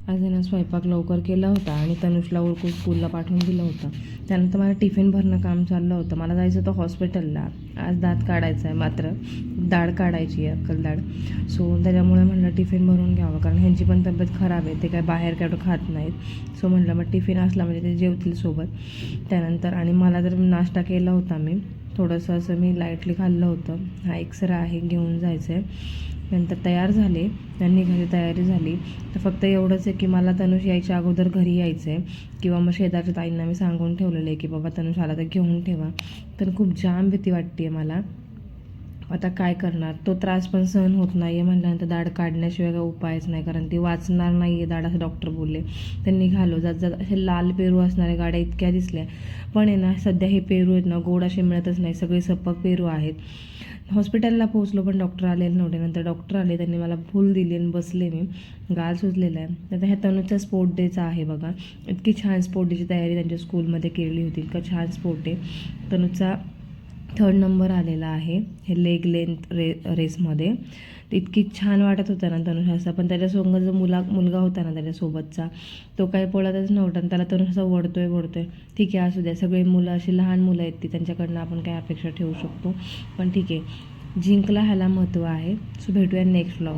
आज आहे ना स्वयंपाक लवकर केला होता आणि तनुषला उरकून स्कूलला पाठवून दिलं होतं. त्यानंतर मला टिफिन भरणं काम चाललं होतं. मला जायचं होतं हॉस्पिटलला. आज दात काढायचा आहे, मात्र डाळ काढायची आहे, अक्कल डाळ. सो त्याच्यामुळे म्हटलं टिफिन भरून घ्यावं, कारण ह्यांची पण तब्येत खराब आहे. ते काय बाहेर काय खात नाहीत. सो म्हटलं मग टिफिन असला म्हणजे ते जेवतील सोबत. त्यानंतर आणि मला तर नाश्ता केला होता मी. थोडंसं असं मी लाईटली खाल्लं होतं. हा एक्सरा आहे, घेऊन जायचं आहे. नंतर तयार झाले, निघायची तयारी झाली. तर फक्त एवढंच आहे की मला तनुष यायच्या अगोदर घरी यायचं आहे, किंवा मग शेजारच्या ताईंना मी सांगून ठेवलेलं आहे की बाबा तनुष आला तर घेऊन ठेवा. तर खूप जाम भीती वाटते आहे मला. आता काय करणार, तो त्रास पण सहन होत नाही आहे म्हटल्यानंतर दाढ काढण्याशिवाय काही उपायच नाही, कारण ती वाचणार नाही आहे दाढ, असं डॉक्टर बोलले. तर निघालो. जात जात असे लाल पेरू असणाऱ्या गाड्या इतक्या दिसल्या, पण आहे ना सध्या हे पेरू आहेत ना गोड असे मिळतच नाही, सगळे सपक पेरू आहेत. हॉस्पिटलला पोहोचलो पण डॉक्टर आलेले नव्हते. नंतर डॉक्टर आले, त्यांनी मला फूल दिली आणि बसले मी. गाल सुजलेला आहे. आता ह्या तनुचा स्पोर्ट डेचा आहे बघा. इतकी छान स्पोर्ट डेची तयारी त्यांच्या स्कूलमध्ये केली होती. इतका छान स्पोर्ट डे. तनुचा 3rd नंबर आलेला आहे हे लेग लेंथ रेसमध्ये. इतकी छान वाटत होतं ना तनुष असा. पण त्याच्यासोबत जो मुलगा होता ना त्याच्यासोबतचा, तो काही पळतच नव्हता आणि त्याला तनुष असं वढतोय. ठीक आहे, असू द्या, सगळे मुलं अशी लहान मुलं आहेत ती, त्यांच्याकडनं आपण काय अपेक्षा ठेवू शकतो. पण ठीक आहे, जिंकला ह्याला महत्त्व आहे. सो भेटूया नेक्स्ट व्लॉग.